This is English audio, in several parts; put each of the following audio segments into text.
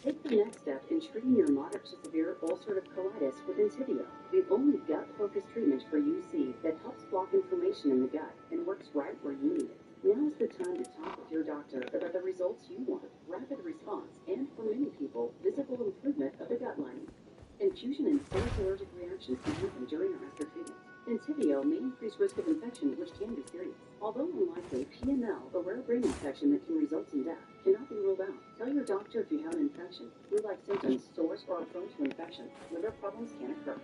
Take the next step in treating your moderate to severe ulcerative colitis with Entyvio, the only gut-focused treatment for UC that helps block inflammation in the gut and works right where you need it. Now is the time to talk with your doctor about the results you want, rapid response, and for many people, visible improvement of the gut lining. Infusion and serious allergic reactions can happen during or after treatment. Entyvio may increase risk of infection, which can be serious. Although unlikely, PML, a rare brain infection that can result in death, cannot be ruled out. Tell your doctor if you have an infection, flu-like symptoms, sores, or are prone to infection. Liver problems can occur.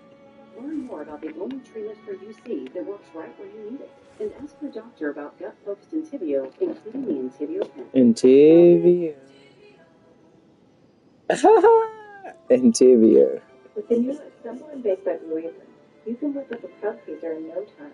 Learn more about the only treatment for UC that works right where you need it. And ask your doctor about gut-focused Entyvio, including the Entyvio pen. Entyvio. Entyvio. With the new assembler-based by Blue Apron, you can whip up a crowd pleaser in no time.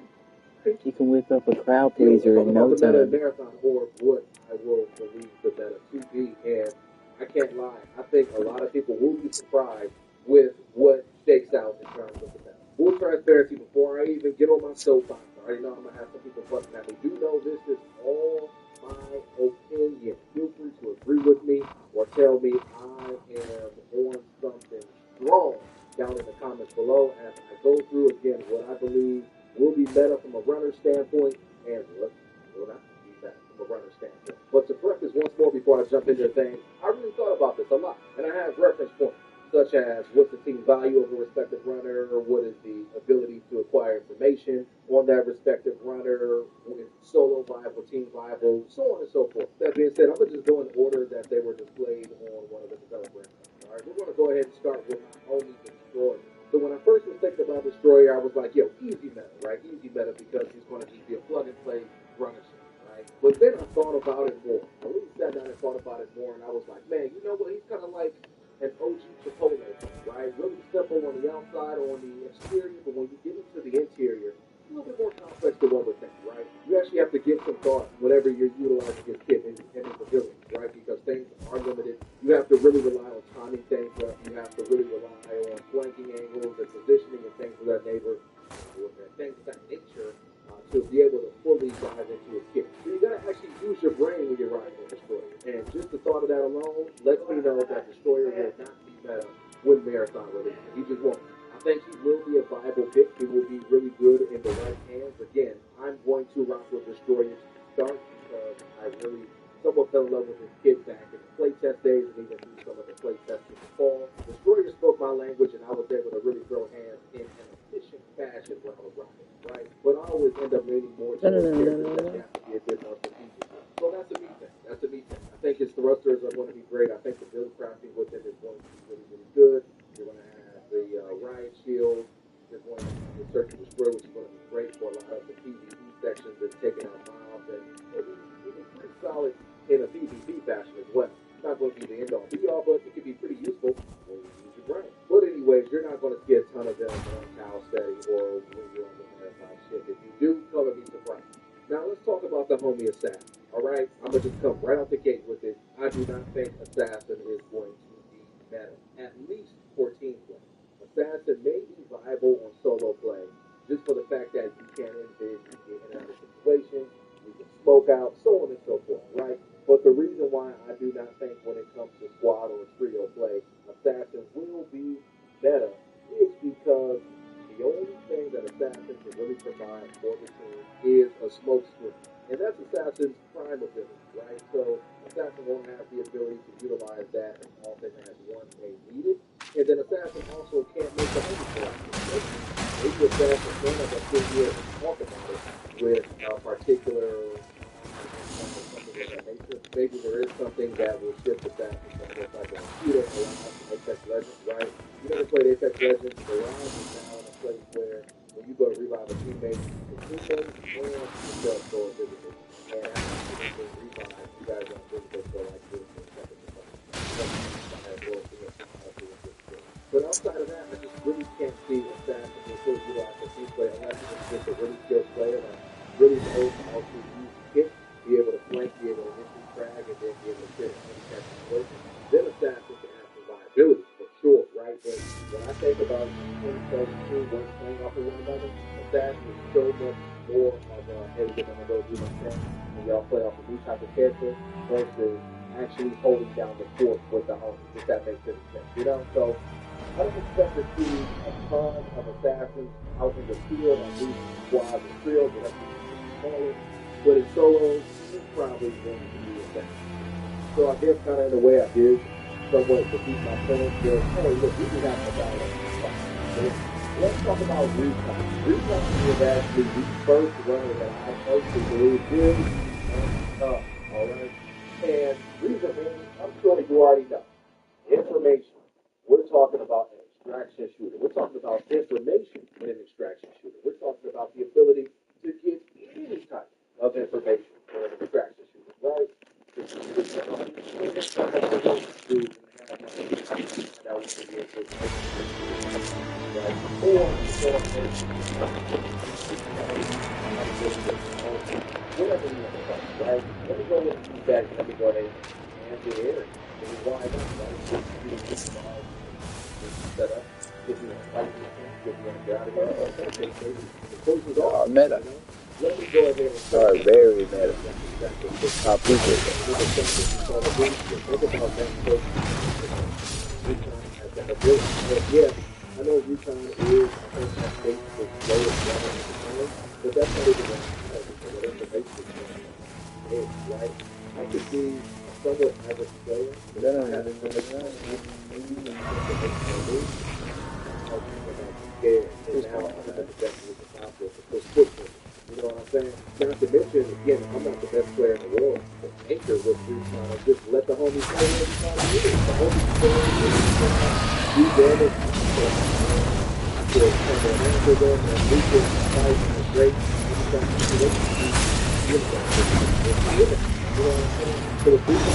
You can whip up a crowd pleaser in no time. Marathon or what I will believe the meta to be, and I can't lie. I think a lot of people will be surprised with what shakes out in terms of the meta. Full transparency, before I even get on my soapbox, I already know I'm gonna have some people fussing at me. Do know this is all my opinion. Feel free to agree with me or tell me I am on something wrong down in the comments below as I go through again what I believe will be better from a runner standpoint and what will not be better from from a runner standpoint. But to preface once more before I jump into the thing, I really thought about this a lot, and I have reference points such as what's the team value of a respective runner, or what is the ability to acquire information on that respective runner, solo viable, team viable, so on and so forth. That being said, I'm going to just go in order that they were displayed on one of the developer accounts. All right, we're going to go ahead and start with my homie Destroyer. So when I first was thinking about Destroyer, I was like, yo, easy meta, right? Easy meta because he's going to just be a plug-and-play runner ship, right? But then I thought about it more. I really sat down and thought about it more, and I was like, man, you know what? He's kind of like an OG Chipotle, right? Really simple on the outside, on the exterior, but when you get into the interior, it's a little bit more complex than what we think, right? You actually have to give some thought whenever you're utilizing his kit and his abilities, right? Because things are limited. You have to really rely on timing things up. You have to really rely on flanking angles and positioning and things of that nature, things of that nature, to be able to fully dive into his kit. So you gotta actually use your brain when you're riding a Destroyer. And just the thought of that alone lets me know that Destroyer will not be meta when Marathon releases. He just won't. I think he will be a viable pick. He will be really good in the right hands. Again, I'm going to rock with Destroyer to start because I really somewhat fell in love with his kit back in the playtest days and even through some of the playtests in the fall. Destroyer spoke my language and I was able to really throw hands in an efficient fashion when I was rocking, right? But I always end up leaning more towards characters that have to be a bit more strategic. So that's a me thing. That's a me thing. I think his thrusters are going to be great. I think the build crafting with him is going to be really, really good. You're going to have the riot shield. You're going to have the search and destroy, which is going to be great for a lot of the PvE sections and taking out mobs. And it'll be pretty solid in a PvP fashion as well. It's not going to be the end all be all, but it can be pretty useful when you use your brain. But anyways, you're not going to see a ton of them on Cow Steady or when you're on the marathon ship. If you do, color me surprised. Now let's talk about the homie Assassin. Alright, I'm gonna just come right out the gate with it. I do not think Assassin is going to be meta. At least 14 play. Assassin may be viable on solo play, just for the fact that you can envis, you get in and out of situations, you can smoke out, so on and so forth, right? But the reason why I do not think when it comes to squad or trio play, Assassin will be meta is because the only thing that Assassin can really provide for the team is a smoke screen. And that's Assassin's prime ability, right? So Assassin won't have the ability to utilize that as often as one may need it. And then Assassin also can't make the homie collection. Maybe Assassin can, as I sit here and talk about it with a particular something of that nature. Maybe there is something that will shift Assassin from just like a shooter alive to Apex Legends, right? You never played Apex Legends, the rise is now in a place where when you go to revive a teammate, the teammate and yourself go invisible. And after you revive, you guys are invisible for like 15 seconds or something. But outside of that, I just really can't see Assassin being fully utilized for team play unless it's just a really skilled player that really knows how to use the kit, be able to flank, be able to instant frag, and then be able to fit any type of situation. Then Assassin can have some viability for sure, right? But when I think about 2032, one playing off of one another, Assassin is so much more of a, hey, we're going to go do my thing, and y'all play off of each type of character versus actually holding down the fort with the homies, if that makes any sense, you know? So I don't expect to see a ton of Assassins out in the field, at least squads and trios, or that's what you call it. But in solos, he's probably going to be Assassin. So I guess kind of in a way I did somewhat defeat my point with, hey, look, we can have a dialogue. Let's talk about Recon. Recon is actually the first runner that I personally believe is tough, alright? And reason being, I'm sure you already know. Information. We're talking about an extraction shooter. We're talking about information in an extraction shooter. We're talking about the ability to get any type of information in an extraction shooter, right? Whatever you want to call it, right? Let me go ahead and keep that. Let me go ahead and get here. Why not? Right? Set up. Get me a fight. Get me a get out of here. The coaches are meta. Let me go ahead and Are very meta. I appreciate that. Think about that first. Yeah, I know Recon is, I think that state is slowest running at the time, but that's not even what information is. edge, right? I could be a somewhat average player, but if I have to make my move, now people might be scared, and now I'm not the best position possible to push footprint. You know what I'm saying? Not to mention, again, I'm not the best player in the world. The anchor was just trying to just let the homies play whatever time it is. The homies can play whatever do damage. I could turn the anchor them and leak it, fight, and break. Anytime situation, you know what I'm saying? So the people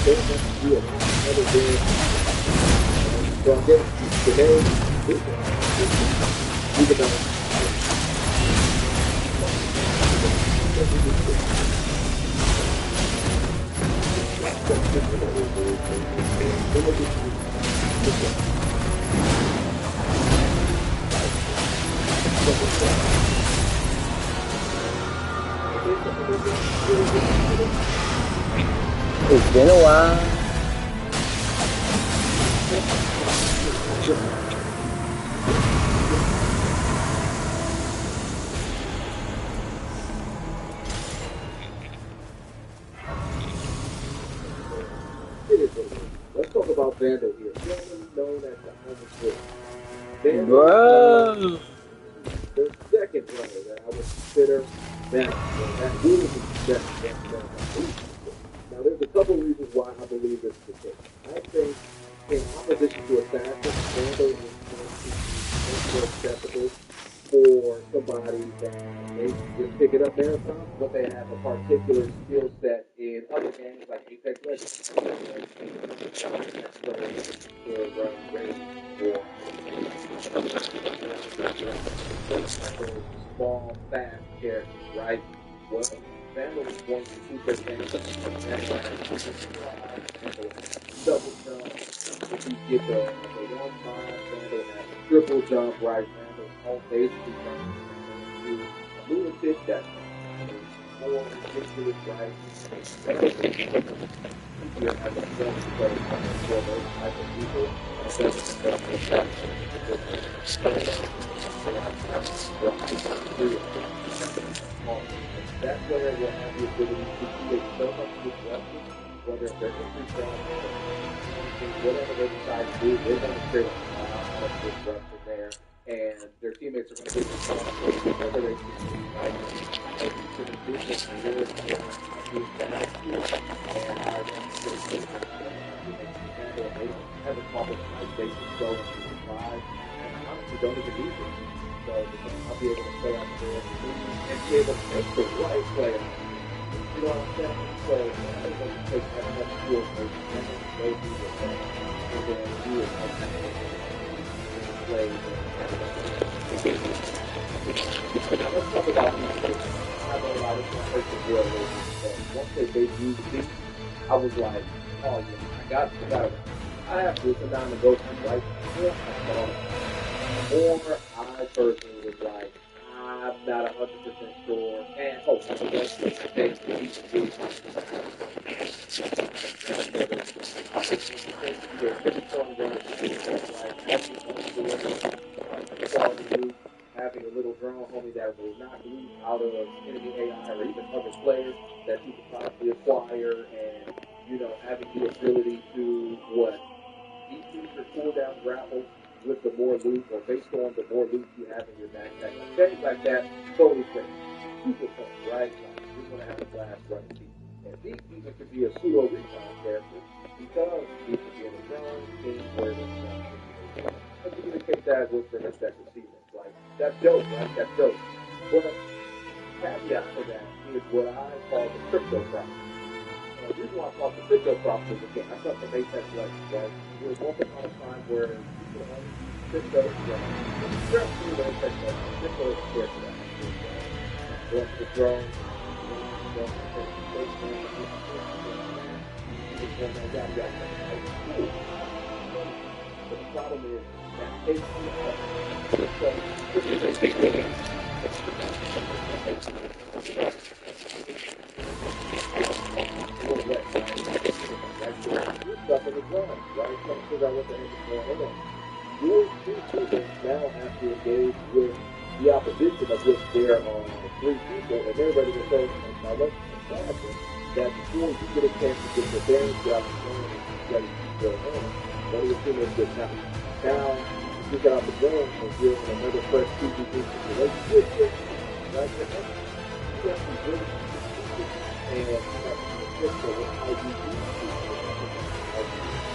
don't have to do a lot other than so I guess today, even though It's been a while. let's talk about Vandal here. Formerly known as the Homeless Wolf. Vandal Bro. the second runner that I would consider that will be that. Now, there's a couple reasons why I believe this is the case. I think, in opposition to Assassin, Vandal is going to be much more acceptable for somebody that maybe just pick it up marathon, but they have a particular skill set in other games like Apex Legends. Small, fast characters, right? Well, Vandal is going to keep their things double jump. If you get the 1-5, Vandal has a triple jump, right? Vandal all basically turns into a lunatic that's more ridiculous, right? Easier as a form to play for those type of people. That player will have the ability to create so much disruption, whether they're increased whatever they decide to do, they're going to create a lot of disruption there, and their teammates are going to get responsible whether they right. Have a problem like they can go into the five, and I honestly don't even need it. So I'll be able to play out there and be able to make the right play. You know what I'm saying? So I'm going to take that much skill for and go through the and then do it play. Now let's talk about these. I know a lot of people real once they debuted me, I was like, oh yeah, I got it. I have to sit down and go through right before I saw it. Or I personally was like, I'm not 100% sure. And hopefully that's the case for each of these. Having a little drone homie that will not lose out of enemy AI or even other players that you could possibly acquire, and having the ability to decrease your cooldown grapple with the more loot, or based on the more loot you have in your backpack. Things like that, totally crazy. Super fun, right? You're going to have a blast running these. And these even could be a pseudo recon character because these could be in a drone, team, where let's communicate that with the respective teammates. Like, that's dope, right? That's dope. But caveat to that is what I call the crypto problem. The reason why I call it the crypto problem is, again, I thought the Apex Legends, right? There was once upon a time where people only crypto was just through the Apex Legends. Crypto is a character that going to the drone, but the problem is that takes you stuff in the ground, right? Trying to figure out what the heck is going on. Your two teammates now have to engage with the opposition of which there are three people, and they're ready to throw direction. fashion that before you get a chance to get your bearings, get out the zone, and be ready to go home, one of your teammates gets out. Now, you get out the zone and you're in another fresh PvP situation. Right? You have to be really strategic and you have to be intentional with how you do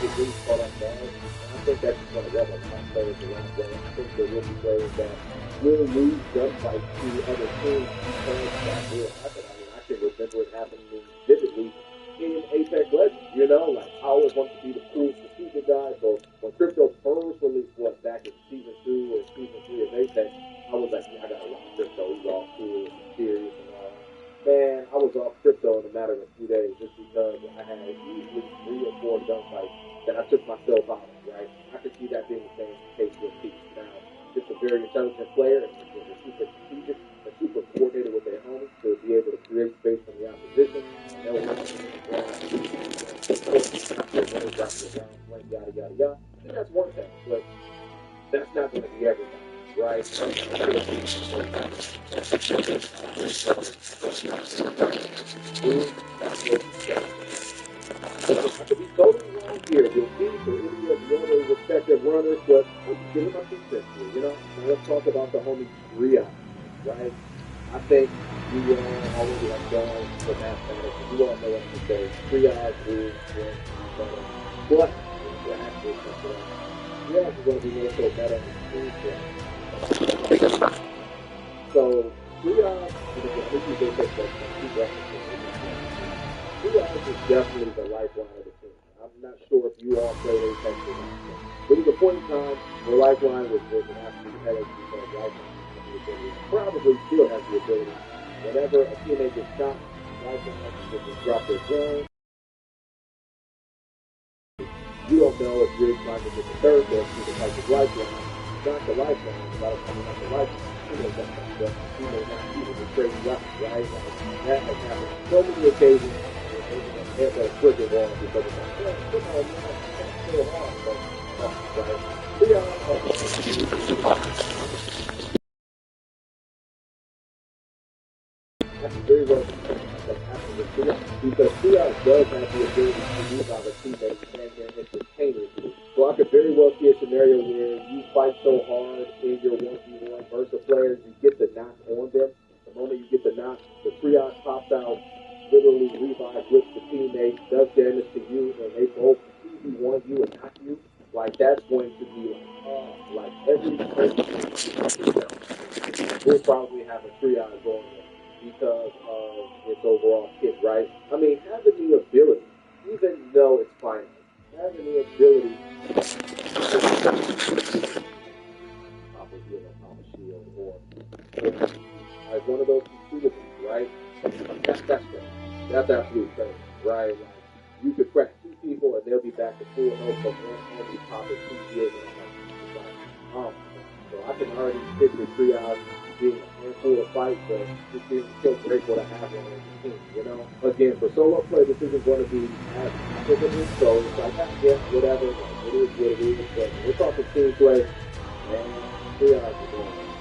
get really caught up bad. And I think that's just going to rub a lot of players the wrong way. I think there will be players that will lose gunfights to other teams because that will happen. I mean, I can remember it happening vividly in Apex Legends. You know, like I always wanted to be the cool strategic guy. So when Crypto first released back in season 2 or season 3 of Apex, I was like, yeah, I gotta rock Crypto. He's all cool and serious and all. Man, I was off Crypto in a matter of a few days just because I had usually 3 or 4 gunfights that I took myself out of, right? I could see that being the same case with Peach. Now, just a very intelligent player, and they're super strategic, they're super coordinated with their homies to be able to create space from the opposition, and they'll run the ground, yada, yada, yada. And that's one thing, but that's not going to be everything, right? I could be totally wrong here with Keith or any of the other respective runners, but I'm just giving my 2 cents here, you know? Now let's talk about the homie Triage, right? I think you all already have done the mathematics, and you all know what I'm going to say. Triage is going to be better. But, the actual stuff, Triage is going to be more so better on the team play. So, Triage, and again, this is Apex Legends, Triage is definitely the lifeline of the team. I'm not sure if you all played Apex or not. There was a point in time where Lifeline was an absolute headache because Lifeline had the ability, probably still has the ability, whenever a teammate gets shot, Lifeline can just drop their drone. You don't know if you're trying to get the third or if you're the type of Lifeline. Not the Lifeline, without coming up the Lifeline. Teammate doesn't have to teammate not even the crazy route, right? Like, that has happened on so many occasions. Hit that friggin' wall because it's like, yeah, come on, man, that's so hard, but right? That's very well because Triage does have the ability to move out of teammates and then instantaneously. So I could very well see a scenario where you fight so hard in your 1v1 versus players, you get the knock on them. The moment you get the knock, the Triage pops out, literally revive whips the teammate, does damage to you, and they both 2v1 you and knock you. Like that's going to be like every we'll probably have a Triage going there because of its overall kit, right? I mean, having the ability, even though it's finite, having the ability pop a heal or pop a shield or like one of those consumables, right? That's great. That's absolutely crazy, right? Like you could crack 2 people and they'll be back to full health, but one be popping 2 heals and I'm like, oh, so I can already picture Triage being a handful of fight, but just being so grateful to have one on the team, you know? Again, for solo play, this isn't going to be as applicable, so it's like, yeah, whatever, like, it is what it is, but we're talking team play, and Triage is going.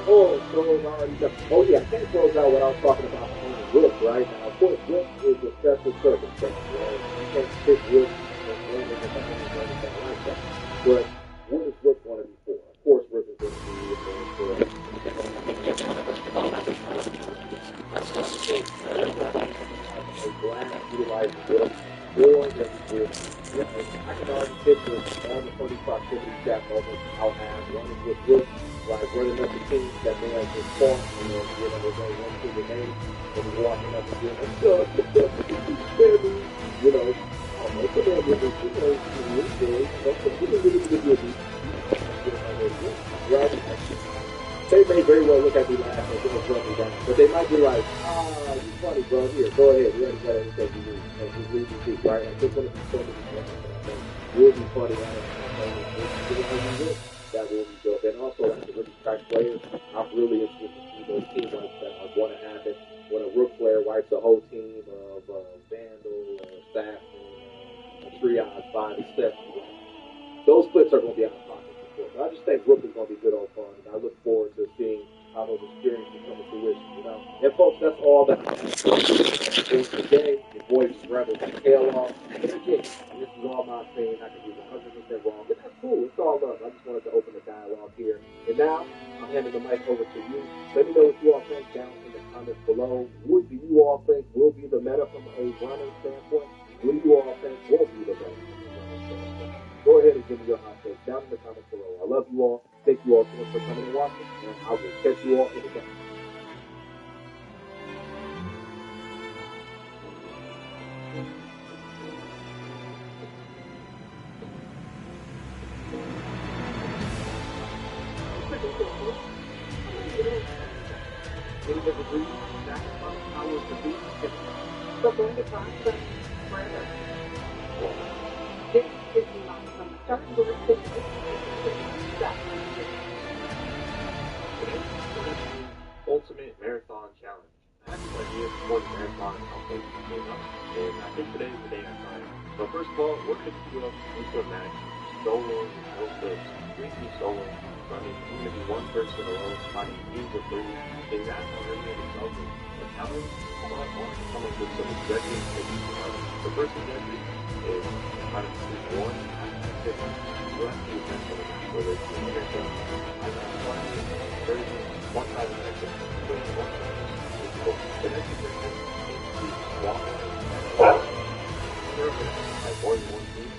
Oh, so already done. Oh yeah, I can't close out what I was talking about on Rook, right? Now, of course, Rook is a special circumstance, right? You can't pick Rook and run into the home or anything like that. But what is Rook going to be for? Of course, Rook is going to be for a blast utilizing Rook more than we would. Right? I can already picture all the funny proximity chat moments I'll have running with Rook, like running up the teams that may have been fought, and then, you know, there's only one team remaining, and we're walking up and doing, what's up, baby? You know, I don't know, come on with me, you know, right? They may very well look at me laugh and just run me down, but they might be like, you funny, bro, here, go ahead, we already got everything you need, and just leave me be, right? Like, there's going to be so many things that I think will be funny, that will be built. And also, like the rookie track players, I'm really interested to see those team wipes that are going to happen when a Rook player wipes a whole team of Vandal, Assassin, Triage by themselves. Those clips are going to be out of pocket before. But I just think Rook is going to be good on fun, and I look forward to seeing how those experiences come to fruition, you know? And folks, that's all that I have for today. Your boy just rebel his tail off. But again, this is all my opinion. I could be 100% wrong, but that's cool. It's all love. I just wanted to open the dialogue here. And now, I'm handing the mic over to you. Let me know what you all think down in the comments below. What do you all think will be the meta from a running standpoint? What do you all think won't be the meta from a running standpoint? Go ahead and give me your hot takes down in the comments below. I love you all. Thank you all so much for coming and watching, and I will catch you all in the next one. So going to process forever. This is not from the start of the Ultimate Marathon Challenge. I had this idea before the marathon outfit came up, and I think today is the day I tried it. So first of all, we're going to do up into a match, solo, no clips, 3 solo. So I mean, we're going to be one person alone, fighting teams of 3, and that already in itself is a challenge. So I wanted to come up with some objectives that you can have. The first objective is trying to complete 1 active. So that's the event of the match, whether it's the marathon, I got 1 time in action, the next objective is to walk like more than 1 team.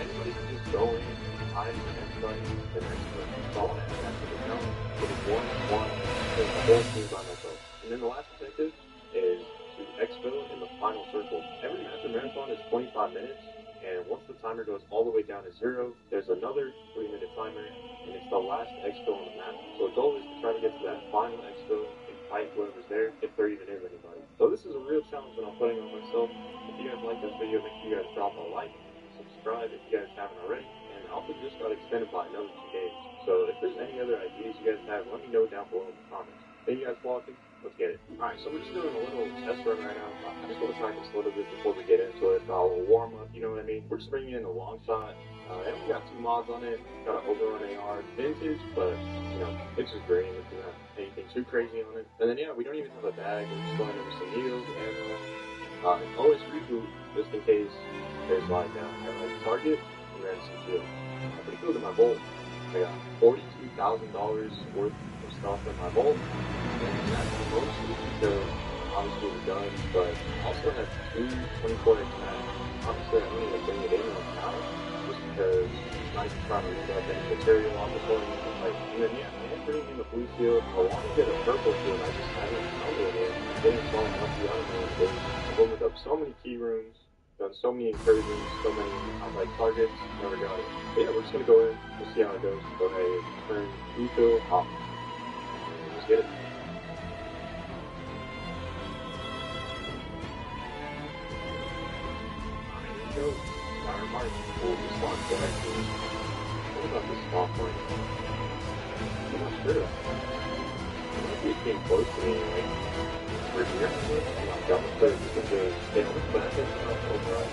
Anybody can just go in, hide the next button, the next button. So I want to add that to the challenge. It is 1-1, there's the whole team by myself. And then the last objective is to expo in the final circle. Every master marathon is 25 minutes. And once the timer goes all the way down to 0, there's another 3-minute timer, and it's the last expo on the map. So the goal is to try to get to that final expo and fight whoever's there, if there even is anybody. So this is a real challenge that I'm putting on myself. If you guys like this video, make sure you guys drop a like, subscribe if you guys haven't already, and Alpha just got extended by another 2 days. So if there's any other ideas you guys have, let me know down below in the comments. Thank you guys for watching. Let's get it. Alright, so we're just doing a little test run right now. I just want to practice a little bit before we get into it. A little warm up, you know what I mean? We're just bringing in a long shot. And we got 2 mods on it. Got an overrun AR. It's vintage, but, you know, it's just green. It's not anything too crazy on it. And then, yeah, we don't even have a bag. We're just going over some needles, ammo. Always reboot, just in case there's like a target and then some shield. But if you look at my vault, I got $42,000 worth of stuff in my vault. And that's mostly because, obviously, the guns, but I also have 2 24x mags. Obviously, I don't even bring it in right now, just because I'm not even trying to read up any material on the point. And then, yeah, I am bringing in the blue shield. I want to get a purple shield, I just haven't found it yet. I'm getting so lucky on it because I've opened up so many key rooms, done so many incursions, so many outside targets, never got it. But yeah, we're just going to go in, we'll see how it goes. Go ahead, turn refill, off. Let's get it. Go. Fire march. Oh, this spawn point. What about this spawn point? I'm not sure. It came close to me, like, we're here. I'm not done with it because they always back in the override.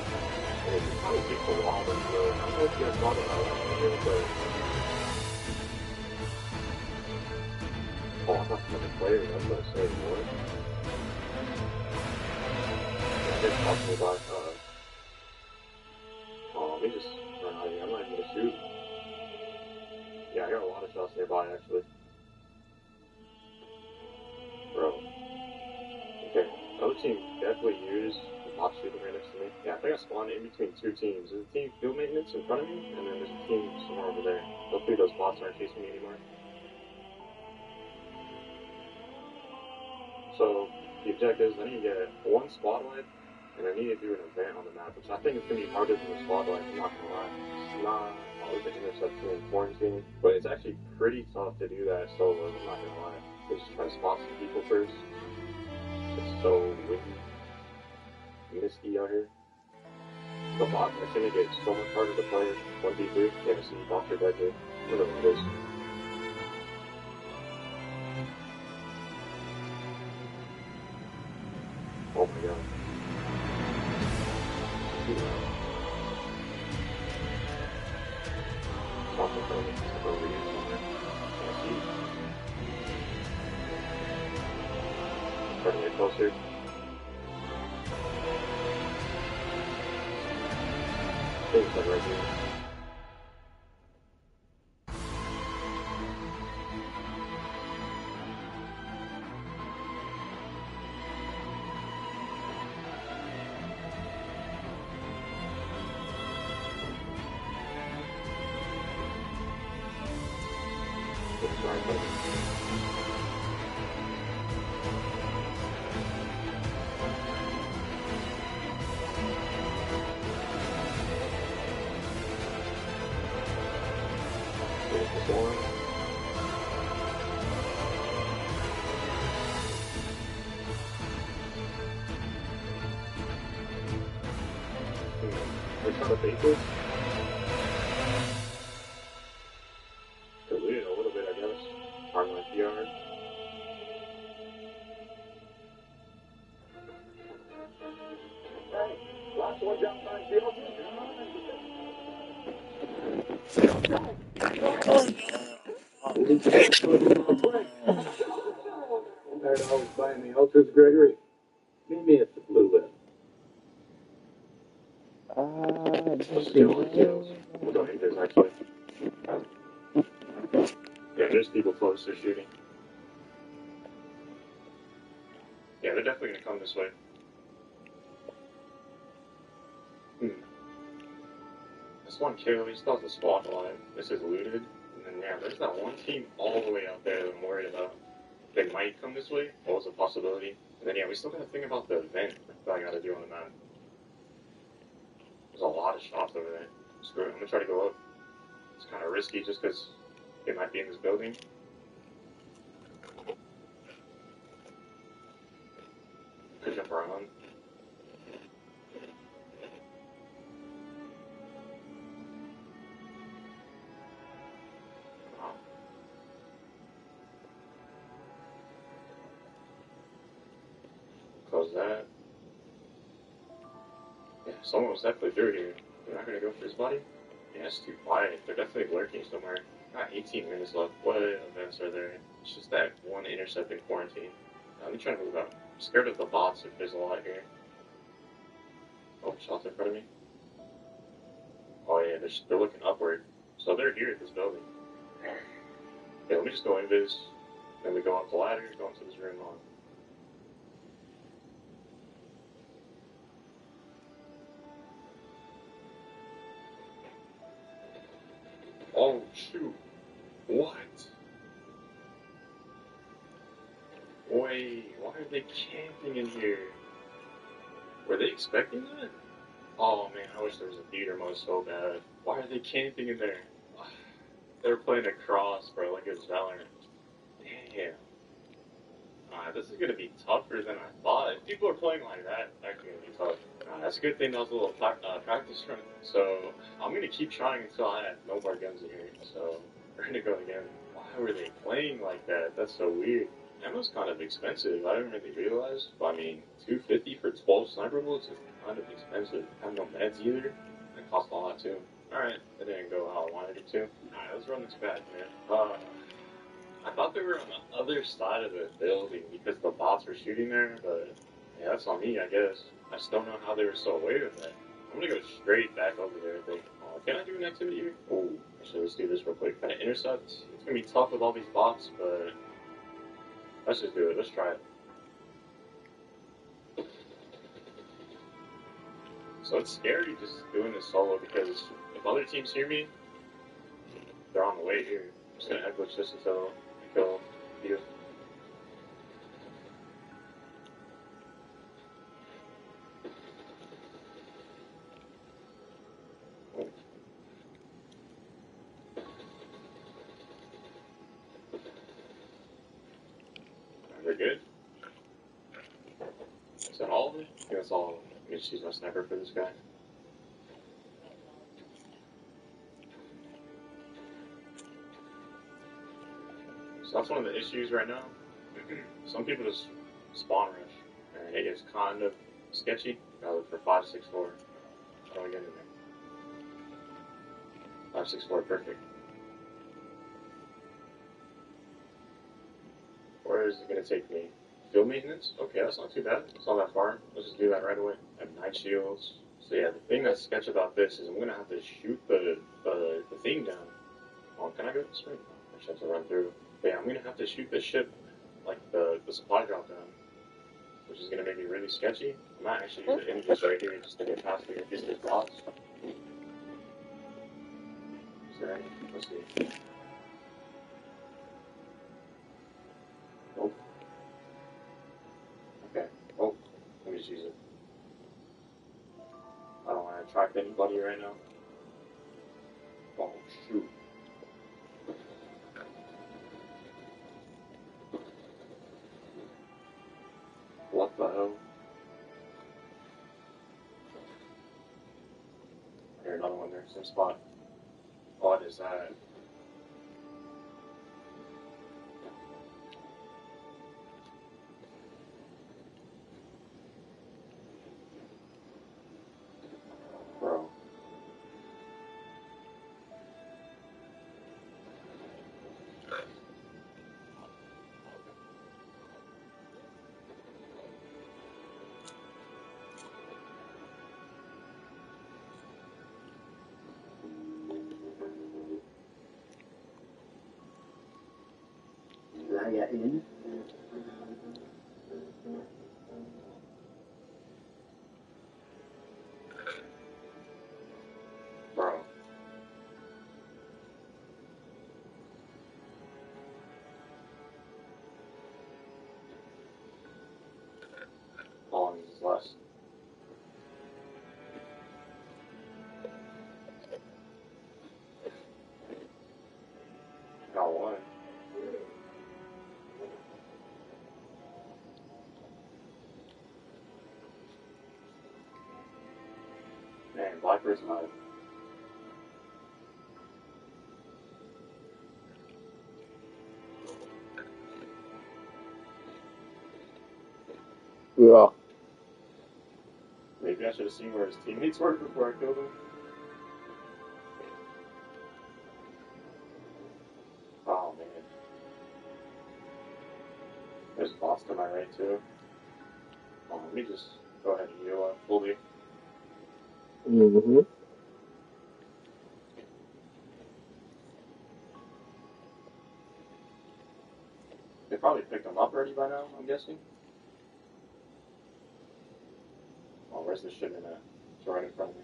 And it just kind of takes a while to go. I don't know if you guys thought about that video, but... Oh, I'm not another player. I was going to say, what? Yeah, they're talking about, let me just run out of here. I'm not even gonna shoot. Yeah, I got a lot of shots nearby actually. Bro. Okay. The other team definitely used the box shooter right next to me. Yeah, I think I spawned in between 2 teams. There's a team field maintenance in front of me, and then there's a team somewhere over there. Hopefully those bots aren't chasing me anymore. So the objective is I need to get 1 squad wipe. And I need to do an event on the map, which I think is going to be harder than the spotlight, I'm not going to lie. It's not always an interception in quarantine, but it's actually pretty tough to do that solo, I'm not going to lie. They just try to spot some people first. It's so windy, misty out here. The bots are going to get so much harder to play. 1v3, yeah, see, bots are dead here. Whatever it is. Oh my god. Something over here somewhere. Can't see. upstairs. I think it's like right here. It's right there. There's this one. We're trying to bait this. Dilute it a little bit, I guess. On my PR. Last one down by field. Tired of always buying the ultras, Gregory. Meet me at the Blue Lip. We'll go hit this actually. Yeah, there's people close to shooting. Yeah, they're definitely gonna come this way. This one kill, he still has the squad alive. This is looted. And then, yeah, there's that one team all the way out there that I'm worried about. They might come this way. What was a possibility? And then, yeah, we still gotta think about the event that I gotta do on the map. There's a lot of shots over there. Screw it, I'm gonna try to go up. It's kind of risky just because they might be in this building. Could jump around. Wow. Close that. Yeah, someone was definitely through here. They're not gonna go for his body? Yeah, it's too quiet. They're definitely lurking somewhere. Got 18 minutes left. What events are there? It's just that one intercept in quarantine. I'm trying to move out. I'm scared of the bots if there's a lot here. Oh, shots in front of me. Oh yeah, they're looking upward. So they're here at this building. Yeah, let me just go in this. Then we go up the ladder, go into this room on. Oh shoot. What? Wait, why are they camping in here? Were they expecting that? Oh man, I wish there was a theater mode so bad. Why are they camping in there? They're playing a cross, bro, like it's Valorant. Damn. This is gonna be tougher than I thought. If people are playing like that, that's gonna be tough. That's a good thing that was a little practice run. So, I'm gonna keep trying until I have no more guns in here. So, we're gonna go again. Why were they playing like that? That's so weird. Ammo's kind of expensive. I didn't really realize. But I mean, $250 for 12 sniper bullets is kind of expensive. I have no meds either. That costs a lot too. Alright, that didn't go how I wanted it to. Alright, let's run this back, man. I thought they were on the other side of the building because the bots were shooting there, but yeah, that's on me, I guess. I just don't know how they were so aware of that. I'm gonna go straight back over there, I think. Can I do an activity here? Oh, actually, let's do this real quick. Can I intercept? It's gonna be tough with all these bots, but let's just do it. Let's try it. So it's scary just doing this solo because if other teams hear me, they're on the way here. I'm just gonna head glitch this until I kill you. We're good. Is that all of it? I think that's all of it. I'm gonna just use my sniper for this guy. So that's one of the issues right now. Some people just spawn rush, and it gets kind of sketchy. Gotta look for 564. How do I get in there? 564, perfect. Where is it gonna take me? Field maintenance? Okay, that's not too bad. It's not that far. Let's just do that right away. I have 9 shields. So yeah, the thing that's sketch about this is I'm gonna have to shoot the thing down. Oh, can I go this way? No, I should have to run through. But yeah, I'm gonna have to shoot the ship, like the supply drop down, which is gonna make me really sketchy. I might actually use the images right here just to get past here. Just this box. Is there any? Let's see. Nope. Okay. Oh, let me just use it. I don't want to attract anybody right now. Oh, shoot. What the hell? Here, another one there. Same spot. What is that? Bro. Can I get in? Bro. How long does this last? Got one. Man, Blackbird's alive. Yeah. Maybe I should have seen where his teammates were before I killed him. Oh man. There's a boss to my right too. Oh, let me just go ahead and heal up fully. Mm-hmm. They probably picked him up already by now, I'm guessing. Oh, where's the shipment at? It's right in front of me.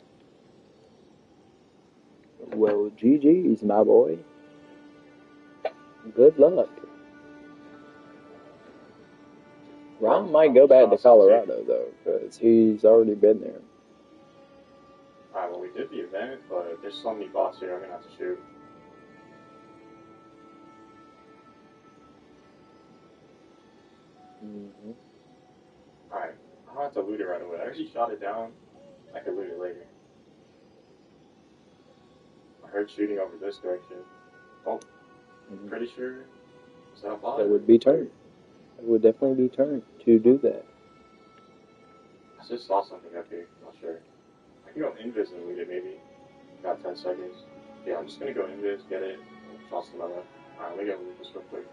Well, GG's, my boy. Good luck. Ron might go back to Colorado, though, because he's already been there. Alright, well, we did the event, but there's so many bots here I'm gonna have to shoot. Mm-hmm. Alright, I don't have to loot it right away. I actually shot it down. I could loot it later. I heard shooting over this direction. Oh, pretty sure. Is that a bot? That would be turned. It would definitely be turned to do that. I just saw something up here. Not sure. I can go invis and loot it maybe. Got 10 seconds. Yeah, I'm just gonna go invis, get it, and toss them out. Alright, let me go loot this real quick.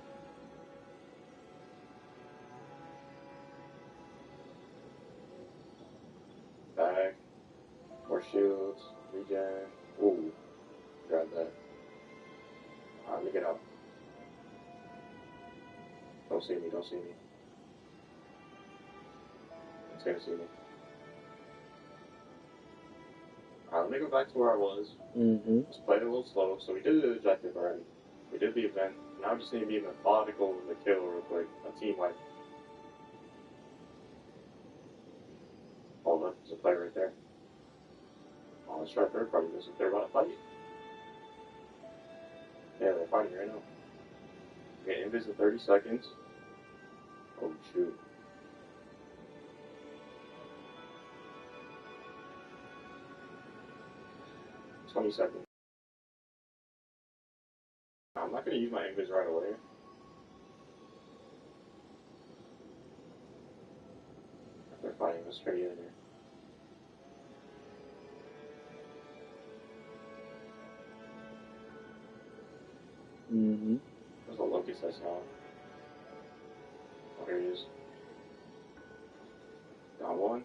Bag. More shields. Regen. Ooh. Grab that. Alright, let me get out. Don't see me, don't see me. It's gonna see me. Alright, let me go back to where I was. Mm-hmm. Just played it a little slow, so we did the objective already. We did the event. Now I just need to be methodical with the kill real quick. A team wipe. Oh look, there's a player right there. Oh, let's try third party this if they're about to fight. Yeah, they're fighting right now. Okay, invis in 30 seconds. Oh shoot. $20 seconds. I'm not gonna use my invis right away. They're fighting. Let's try to get in here. Mm-hmm. There's a locust I saw. Oh, here he is. one.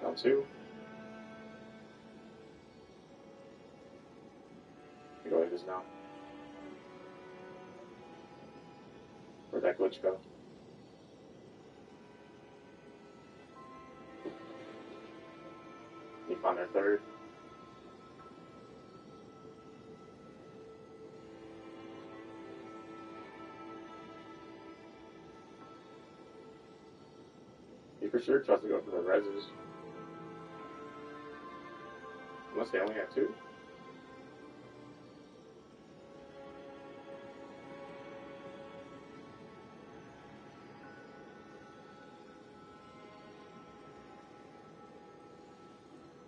Round two. Go ahead, this now. Where'd that glitch go? You find our third. He for sure tries to go for the reses. Unless they only have two.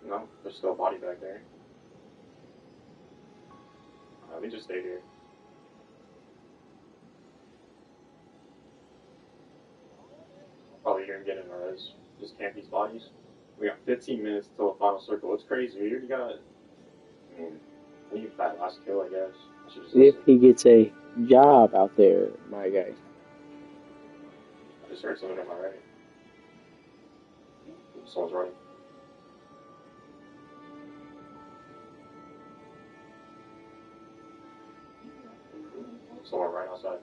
No, there's still a body back there. Let me just stay here. Probably here and get in our res. Just camp these bodies. We got 15 minutes till the final circle. It's crazy. We already got. I mean, we need that last kill, I guess. If he gets a job out there, my guy. I just heard someone on my right. Someone's running. Someone right outside.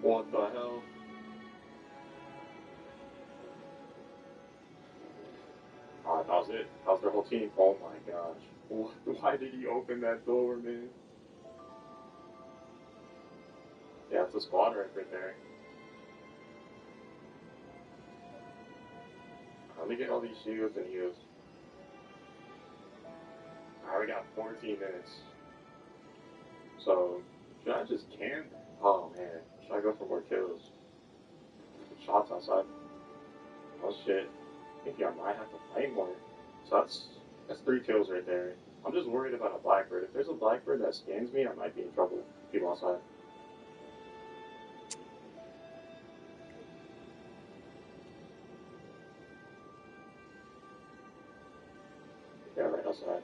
What the hell? Oh, that was it. That was their whole team. Oh my gosh. Why did he open that door, man? Yeah, it's a squad right there. Let me get all these shields and heals. Alright, we got 14 minutes. So, should I just camp? Oh man, should I go for more kills? Shots outside. Oh shit. I think I might have to fight more. So that's 3 kills right there. I'm just worried about a blackbird. If there's a blackbird that scans me, I might be in trouble. People outside. Yeah, right outside.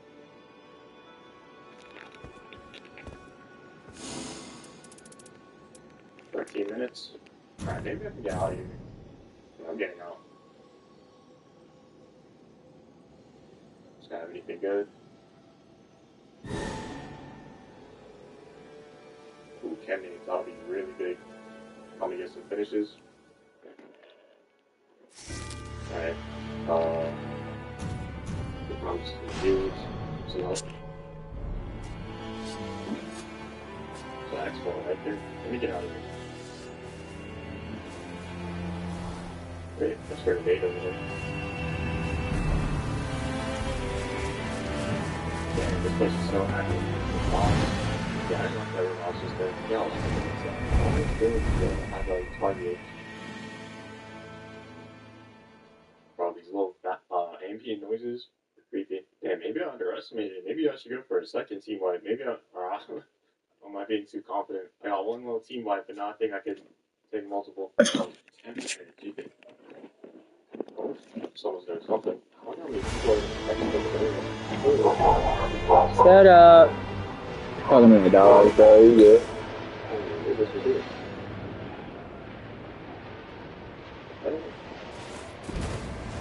Minutes. Alright, maybe I can get out of here. Yeah, I'm getting out. Does that have anything good? Ooh, Kennneo, that'll be really big. I'm gonna get some finishes. Alright. I'm just confused. So that's going right there. Let me get out of here. Wait, that's where the data over there. Yeah, this place is so active. Yeah, I don't know if everyone else is there. Yeah, I was thinking it's I have like 28. Bro, these little ambient noises are creepy. Yeah, maybe I underestimated it. Maybe I should go for a second team wipe. Maybe am I being too confident? I got one little team wipe, but now I think I could take multiple. Oh, someone's doing something. I wonder how many people are Shut up. Talking to the dog, bro. You good? This was it. I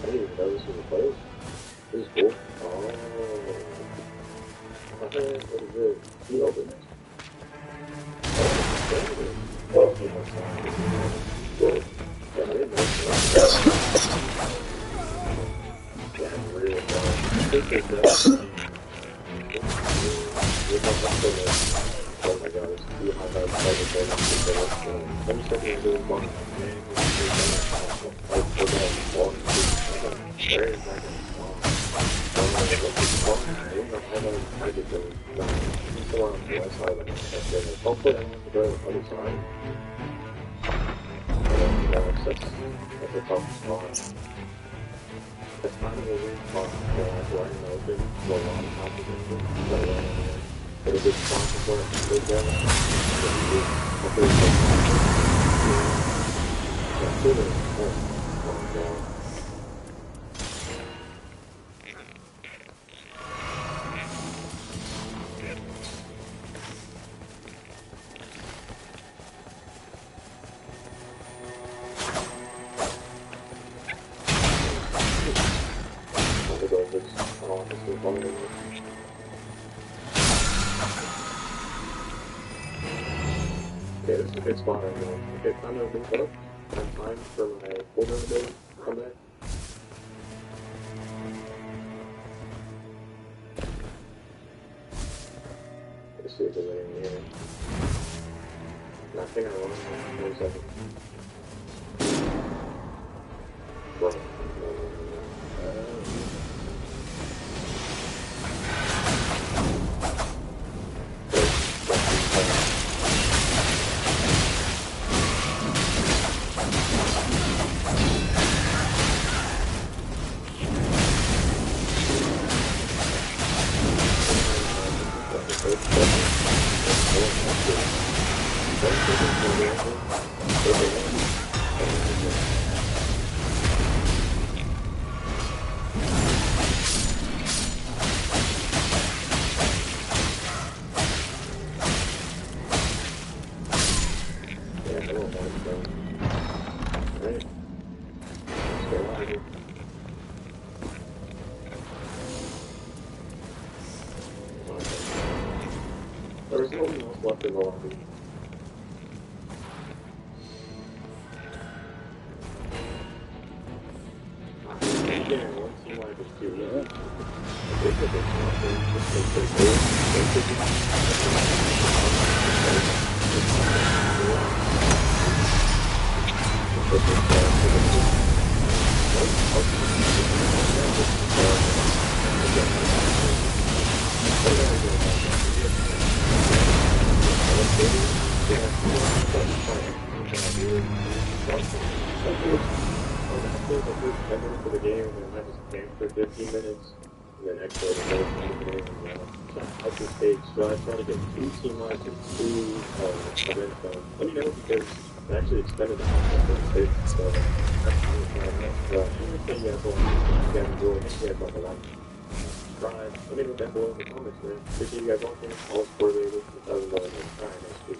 didn't even know this was a place. This is cool. Oh. What is this? You open this? Oh, good. Yeah, I didn't know yeah, I'm real oh my god, it's too high level. Let me start doing this one. Hopefully I want to go to the other side. That's a tough spot. That's kind of a weird spot for right now. It's been for a lot of competition. But a good spot for it to go down. Okay, this is a good spot right now. Okay, time to move up. Time for my full run ability to come back. Let's see if there's anything here. Nothing I want. 1 second. Right. There's nobody else left in the lobby. Again, one team life is too easy. For the game, and I just camped for 15 minutes, and then extra the game, and up the stage. So I try to get 2 team lives and 2 events done. Let me know because I actually extended the content for the stage, so that's how I'm trying to anything you guys want to enjoy, you guys want to like, subscribe. Let me know down below in the comments, man. Appreciate you guys watching. All support available. Try next week.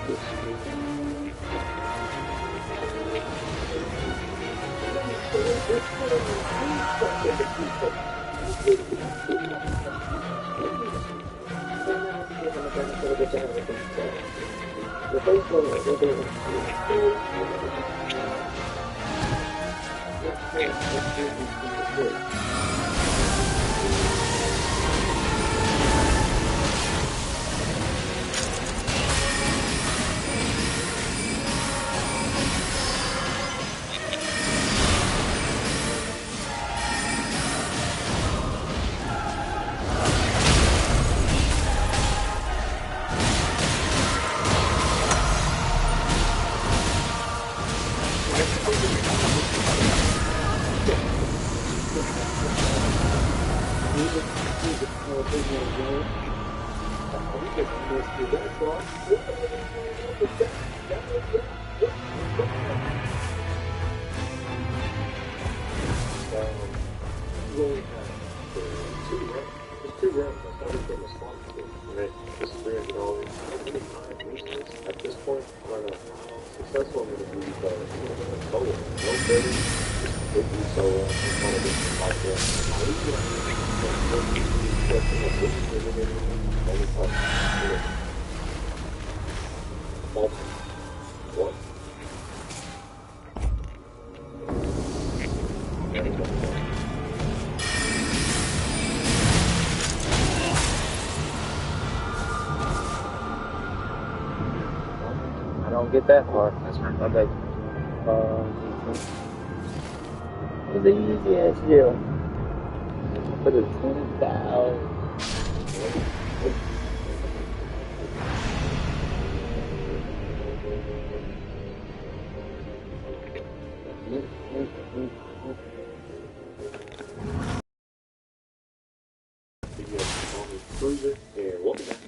The first one was two runs. I started from responsible. Right? This is $300. At this point, I'm successful. I'm going to be solo. No trading. Completely solo. I'm going to get some podcast. What? I don't get that far. Okay. It's the easiest deal. Put a 20,000. Cruiser, and welcome back to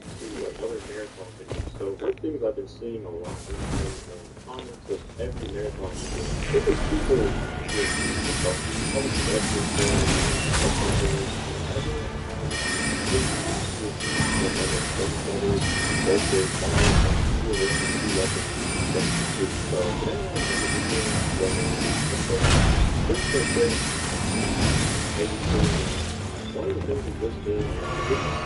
another marathon video. So one thing I've been seeing a lot in the comments of every marathon video is people one of the things with this game is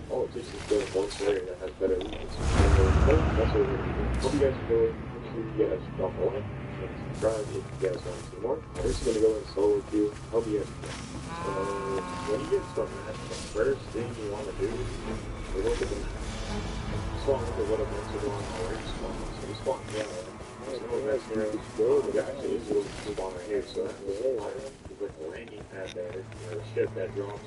politicians go one player that has better leads. That's what we're going to do. Hope you guys enjoy. Make sure you guys drop a like and subscribe if you guys want to see more. We're just going to go in solo queue. Hope you guys enjoy. So, when you get to a match, the first thing you want to do is look at the map. Just want to look at what events are going on, where you spawn. So you spawn down. Actually, it's a little spawn right here. So that's with the landing pad there, the ship that drops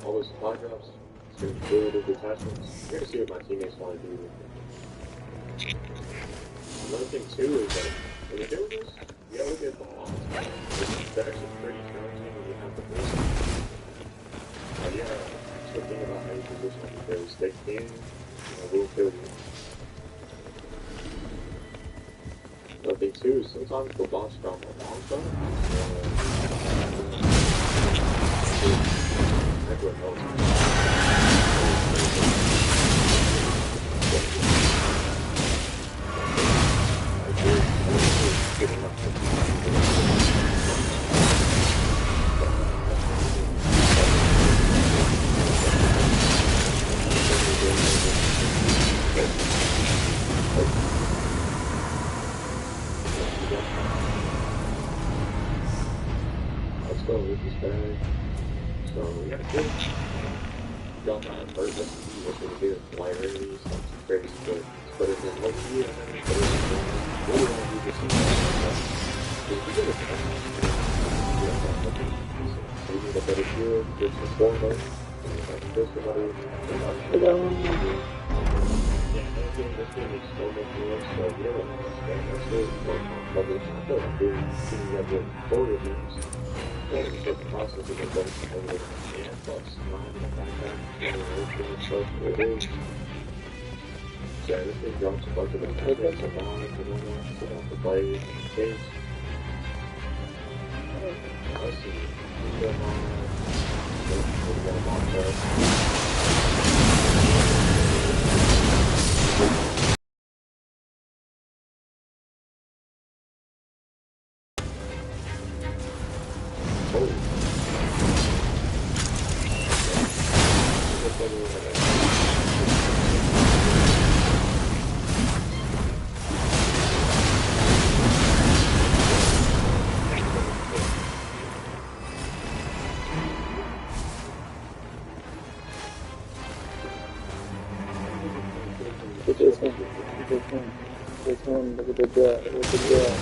all those supply drops. It's going to build those detachments. You're going to see what my teammates want to do with it. Another thing too is that when you're doing this, you gotta look at the odds. It's actually pretty challenging when you have the base. Yeah, just think about how you position because they can, will kill you. Another thing too is sometimes the boss drop a long shot. Everyone knows. Let's go with this bag. So we got a good jump on it first. Let's see what's going to do. Polarities, some crazy split it in low key, and then put it in the what do we want to do this season? So if we get it done, we need a better shield, get some foremost, and just somebody. This game is so much more, so we don't understand that story more published. I feel like we're seeing that with forward moves. It's like the process of the both over and plus not in the background, and stuff. It is. So this thing drops a bunch of attachments and bonds and whatnot, so that's the play in case. Let's see. We got a monster. Look at the drag, look at the drag.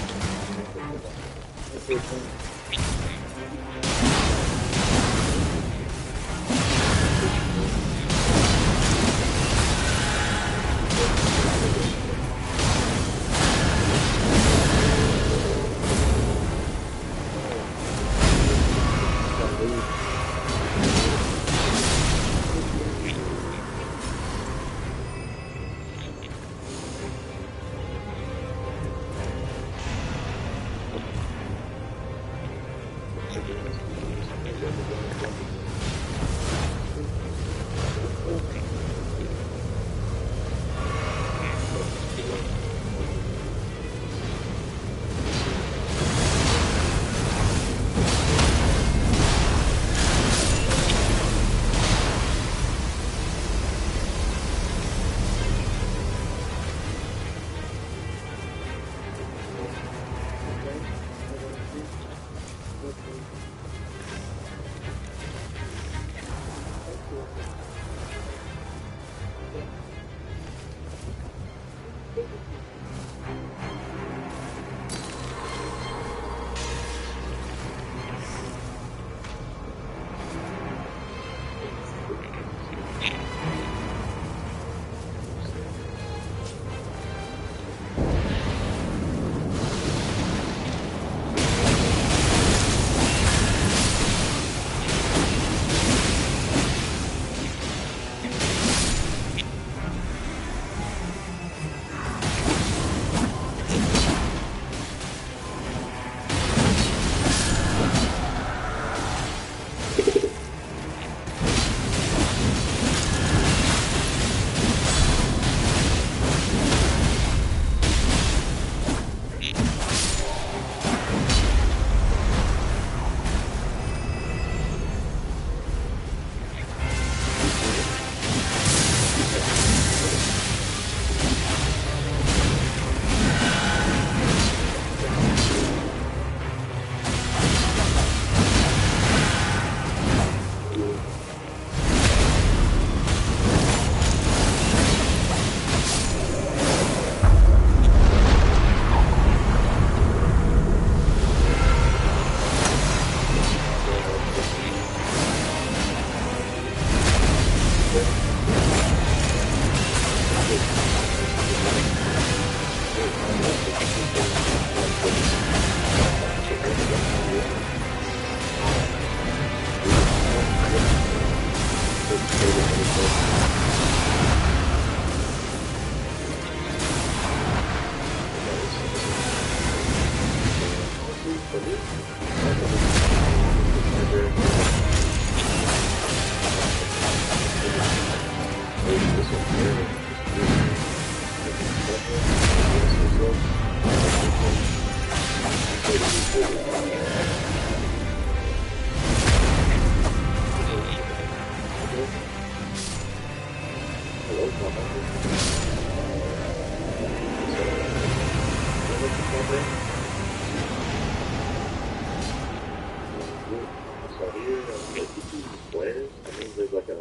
here, like you see these squares, that means there's like a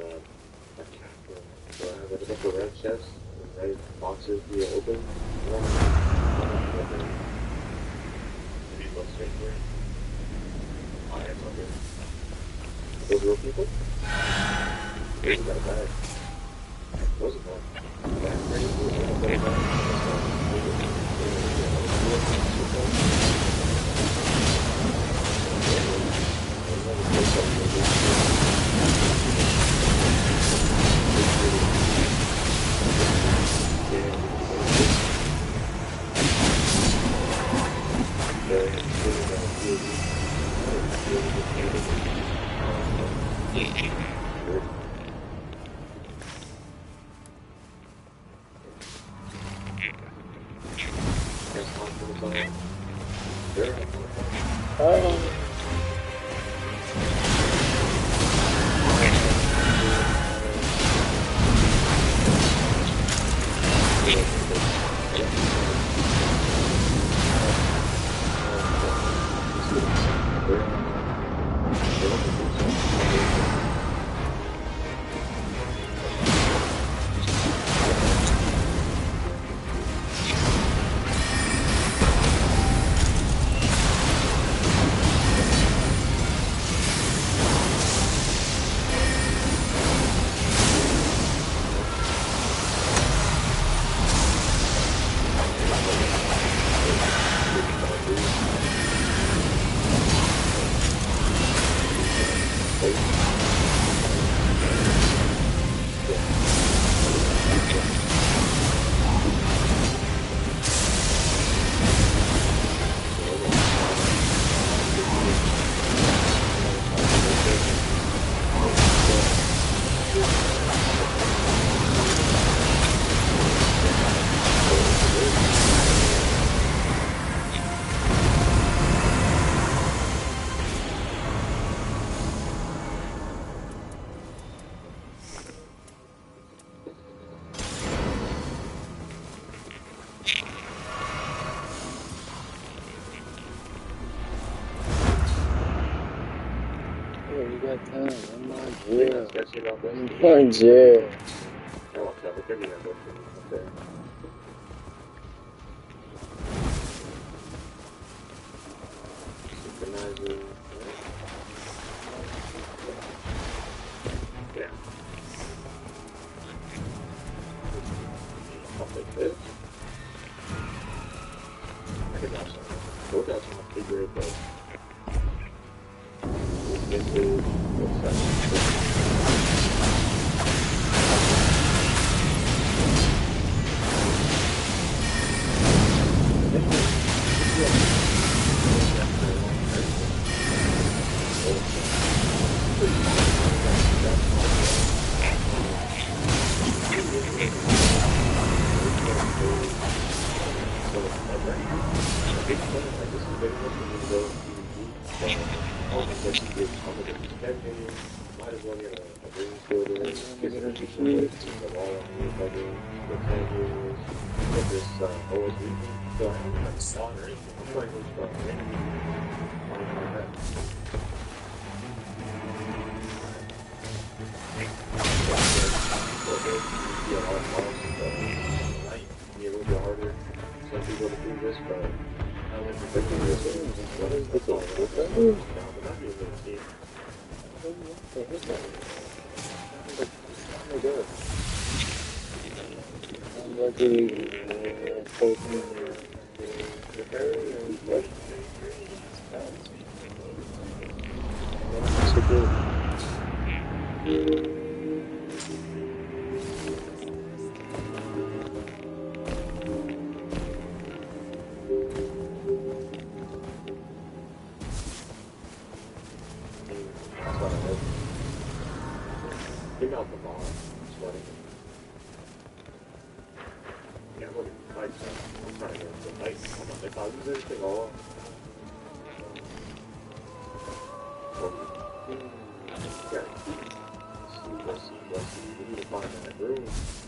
cap room. So I have like a bunch of red chests and red boxes being open. Maybe it looks straight for it. I am under. Those real people? Here's got a bag. What's it called? Bag ready? Oh,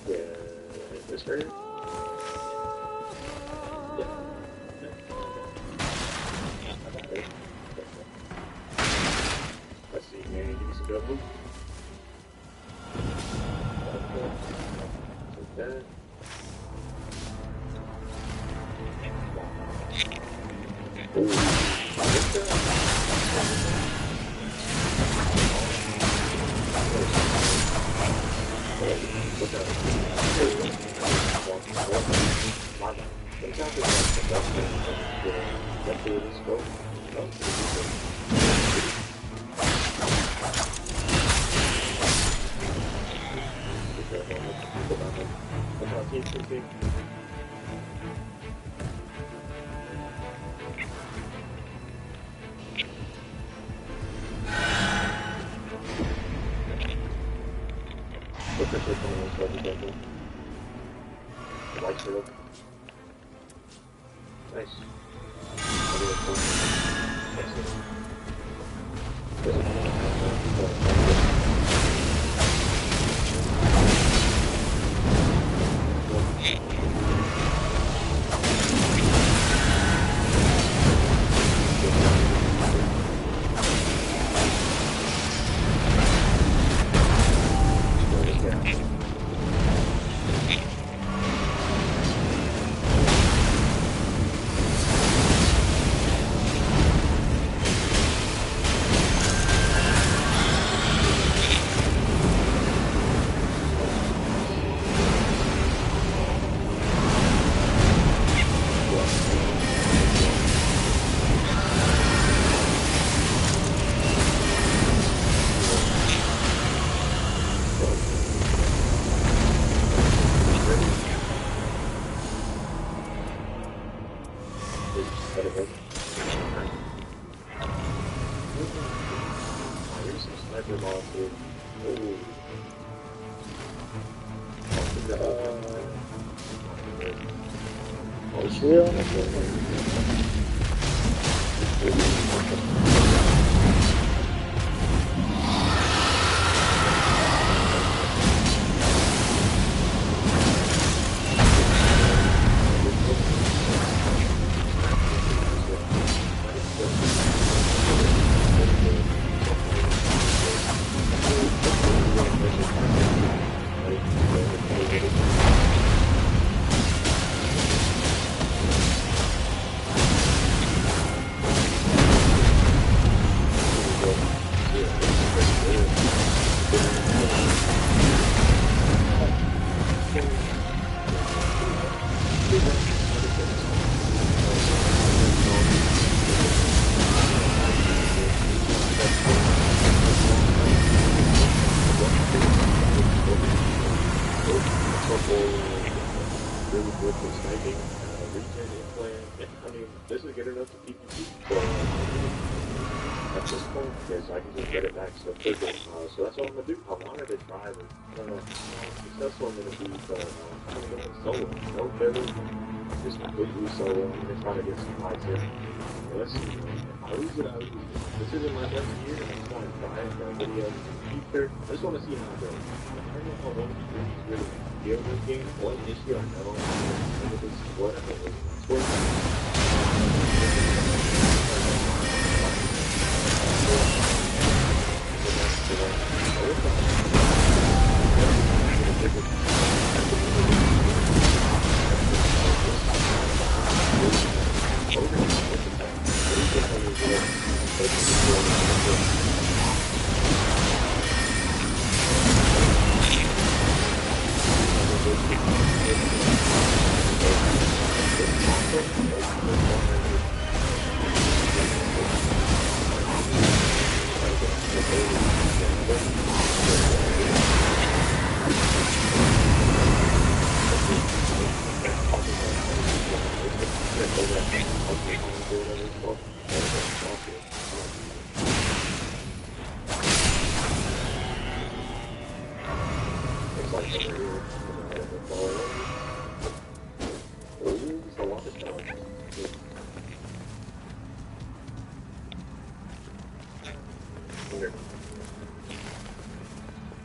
yeah. Let's see. Good move. Okay. Nice.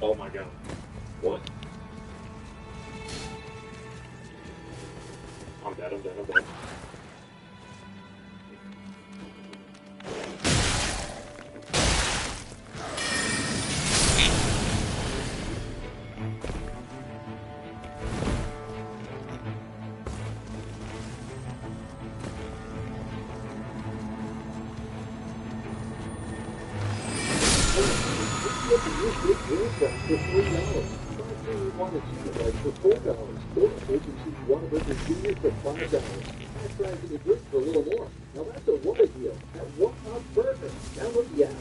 Oh my god. What? I'm dead, I'm dead, I'm dead. get the new big hand traps for $3. Buy two in one achievement lights for $4. Or HMC water breaker juniors for $5. Fast fries and a drink for a little more. Now that's a woman deal at One House Burger. Download the app.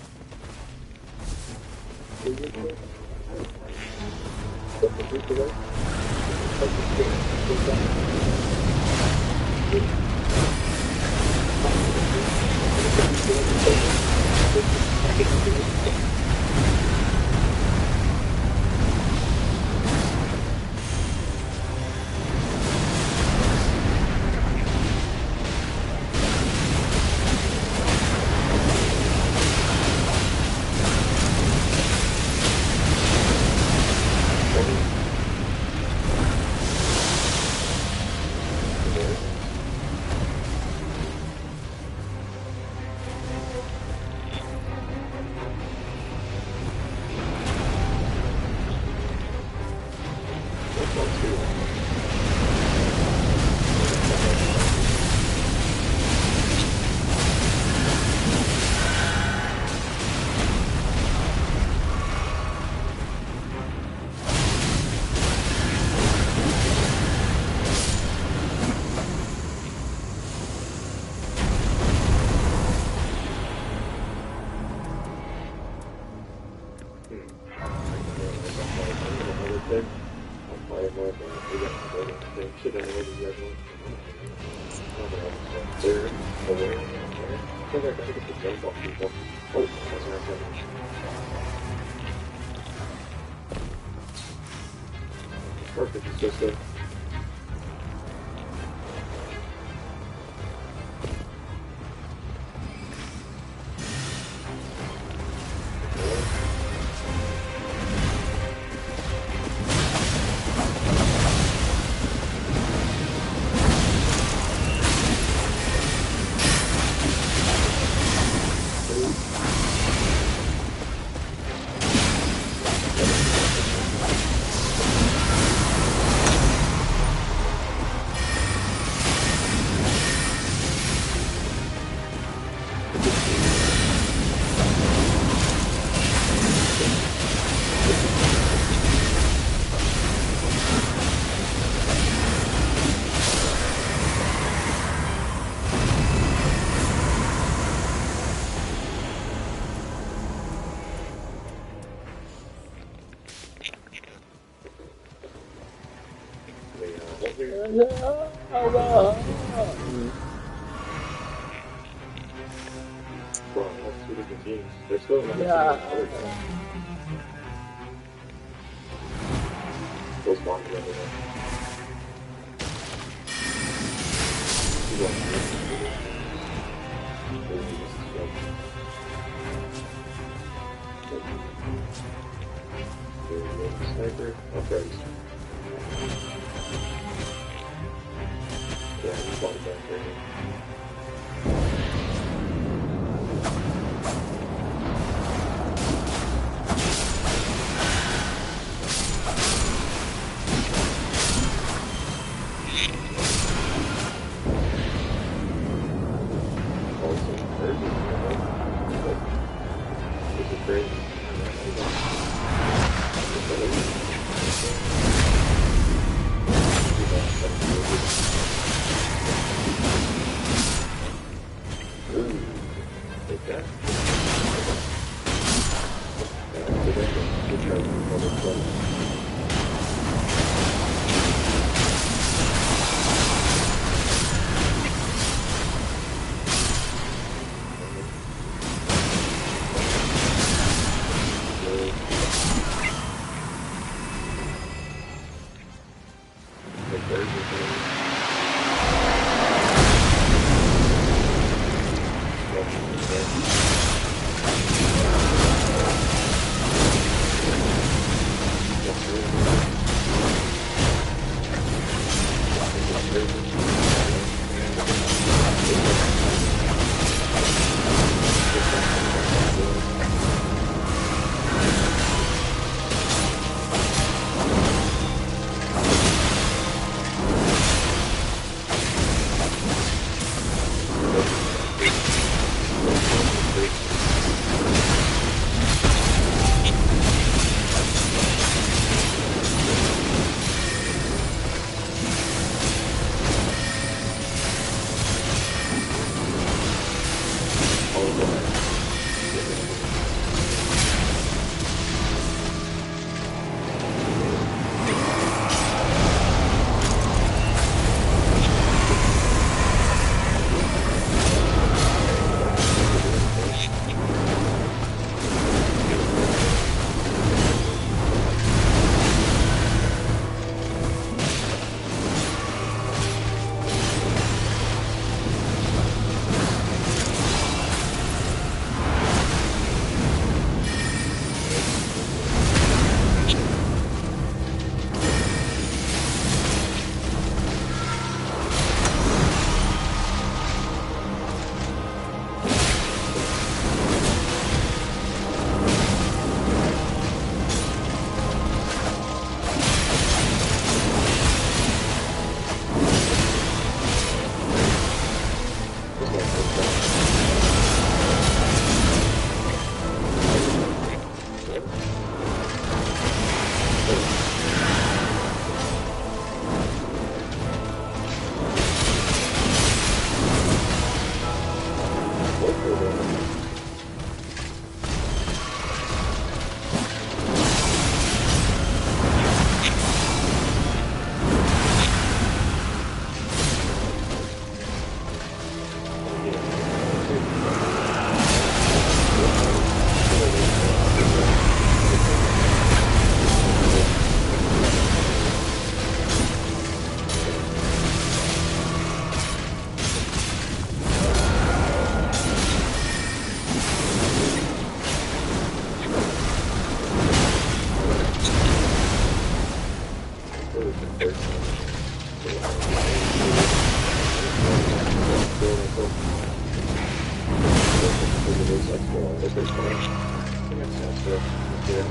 Perfect, it's just a they're still not those bonds are everywhere. Sniper, upgrades. Yeah, he's bombed back there. They're pretty fun. I think that's good. Yeah.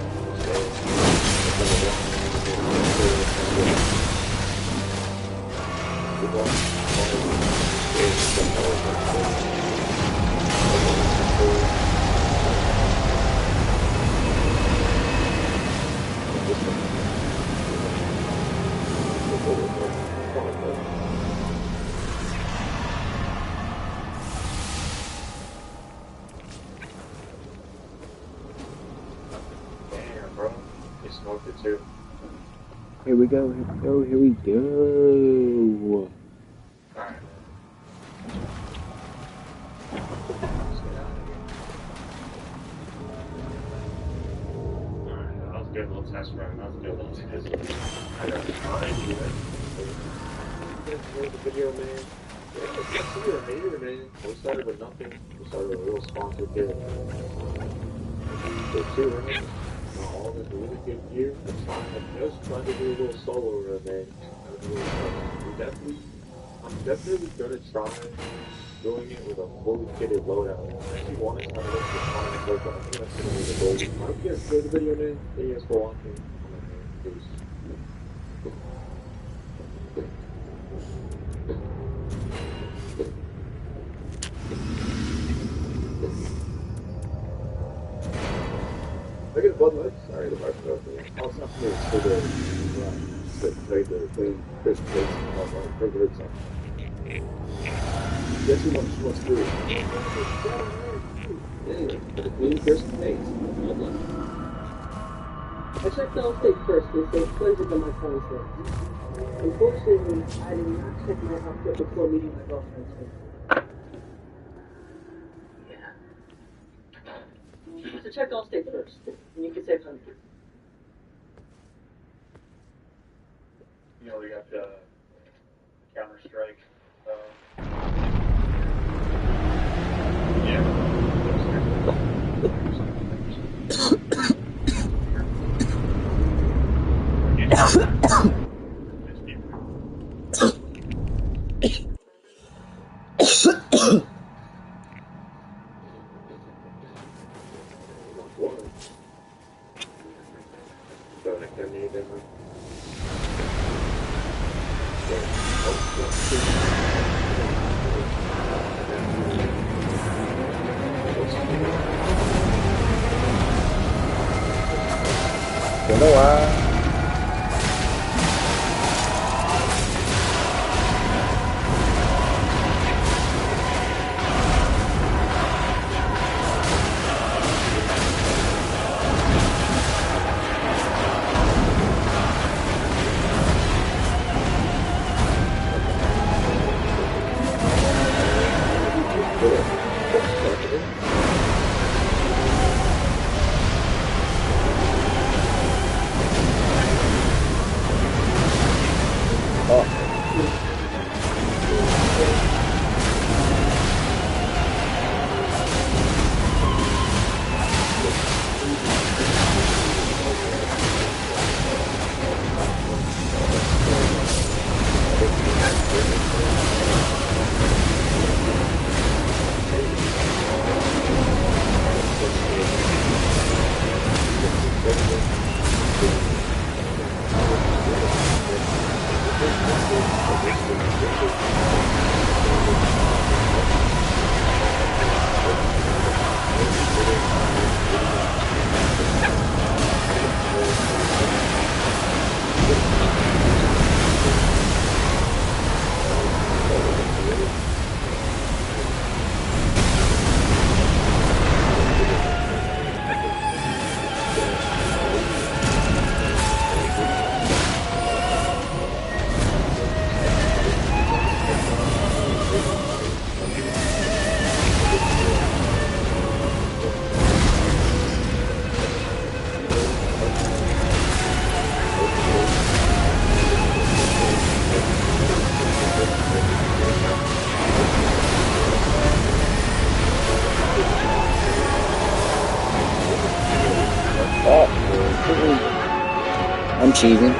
Damn, bro. You smoked it too. Here we go, here we go, here we go. Alright. Alright, that was a good little test run. That was a good little test run. I got fine, dude. You guys enjoyed the video, man? Yeah, see you're a hater, man. We started with nothing. We started with a little sponsored kit. So 2 rounds. All this really good gear. I just tried to do a little solo run, man. I'm definitely gonna try doing it with a fully kitted loadout. If you want to try to look for fun, I think that's gonna be the goal. I hope you guys enjoyed the video, man. Thank you guys for watching. Peace. I get a Bud Light. Sorry, the bar for that. Also, I'm going to for the trade the clean Chris Place Bud Light for the song. Guess who wants to do it? Anyway, for the clean Chris Place Bud Light. I checked all state first and they cleansed on my contract. Unfortunately, I did not check my outfit before meeting my girlfriend. So check all state first, and you can save $100. You know, we got the Counter-Strike. Don't know why. I'm cheesing.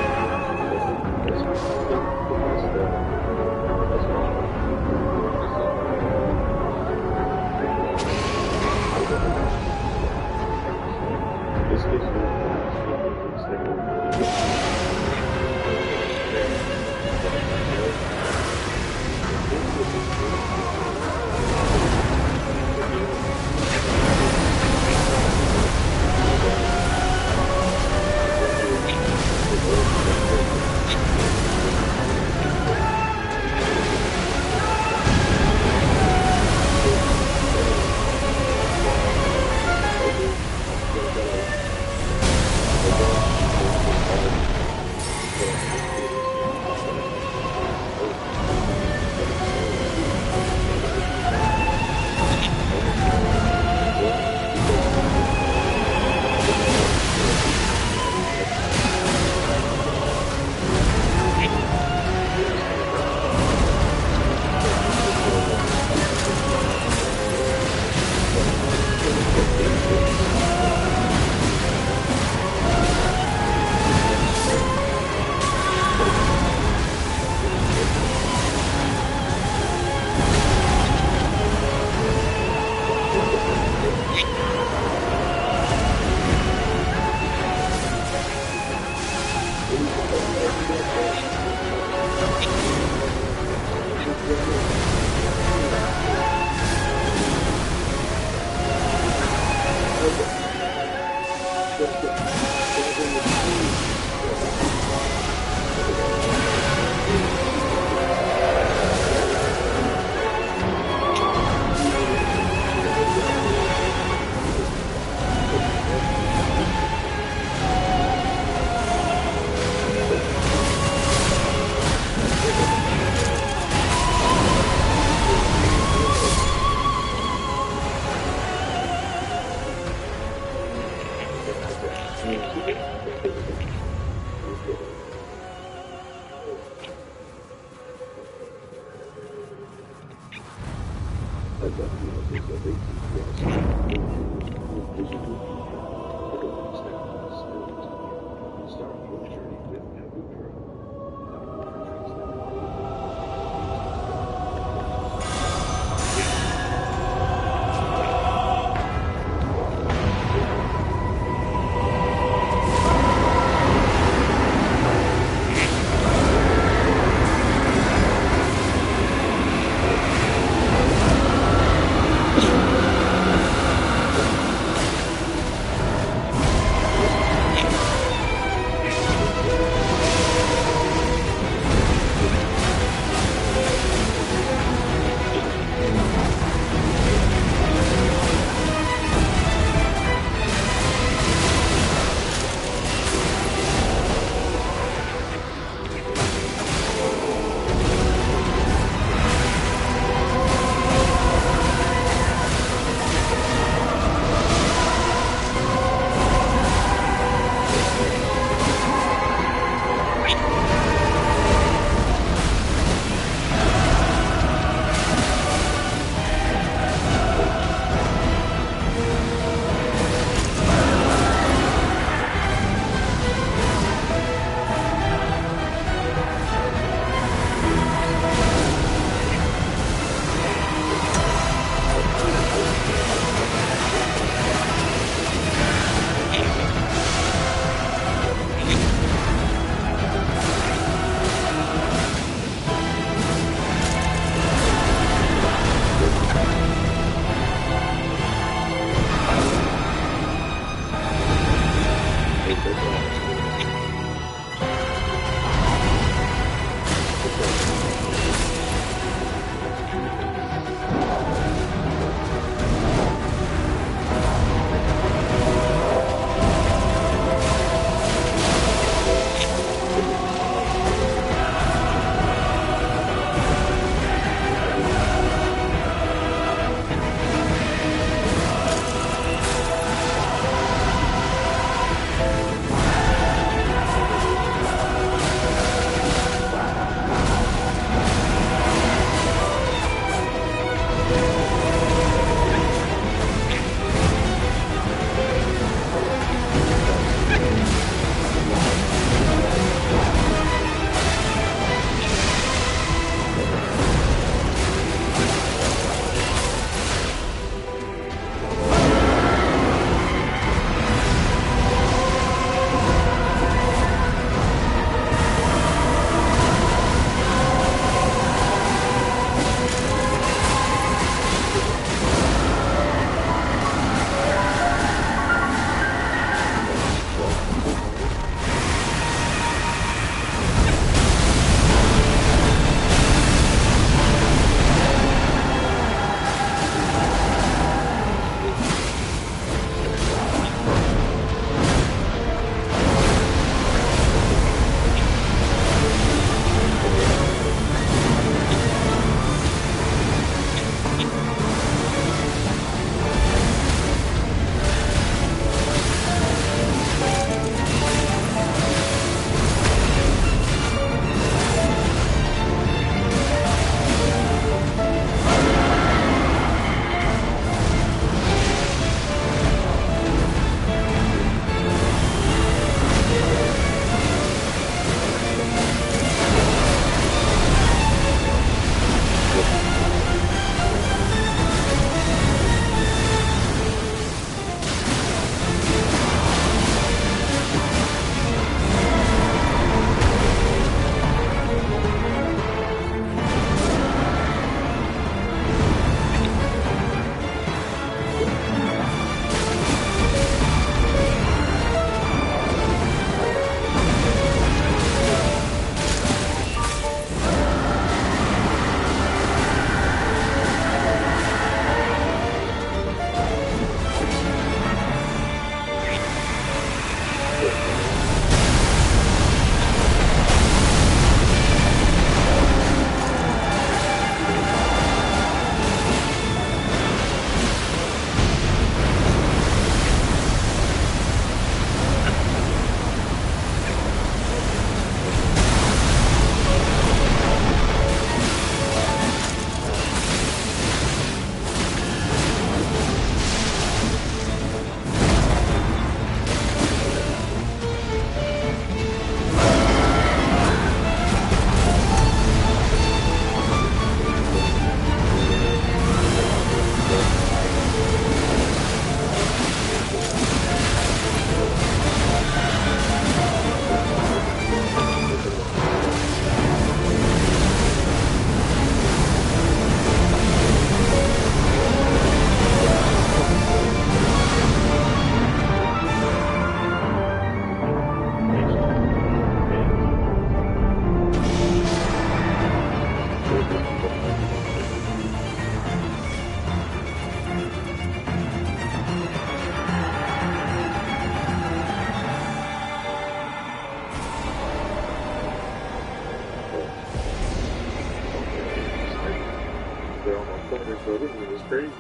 this building, it was crazy.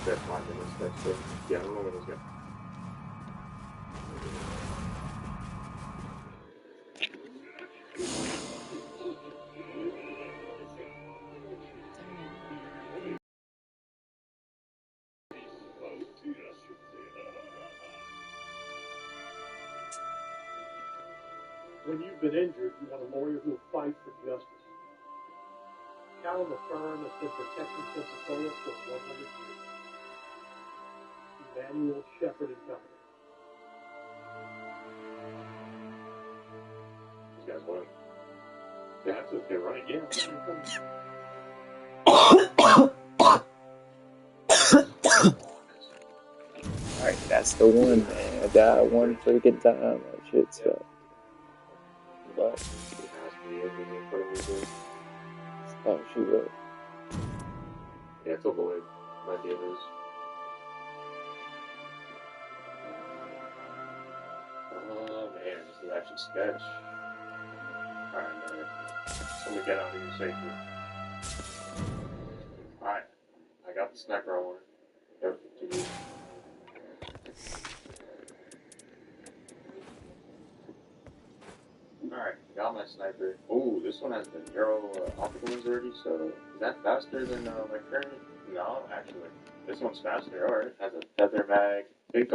That's 5 minutes, that's it. Yeah, I don't know where this guy. When you've been injured, you want a lawyer who will fight for justice. Count on the firm that's been protecting Pensacola for 100 years. Emmanuel Shepherd and Company. These guys won. Yeah, that's it. They're running. Yeah. Alright, that's the one, man. I died one freaking time. That shit sucked. But, oh, she will. Yeah, it's a void. My deal is. Oh man, this is actually sketch. Alright, man. Somebody get out of here safely. Alright. I got the sniper I wanted. Yep, to you. Alright, got my sniper. Ooh, this one has the narrow optical lens already, so is that faster than my current? No, actually. This one's faster, alright. Has a feather mag. Think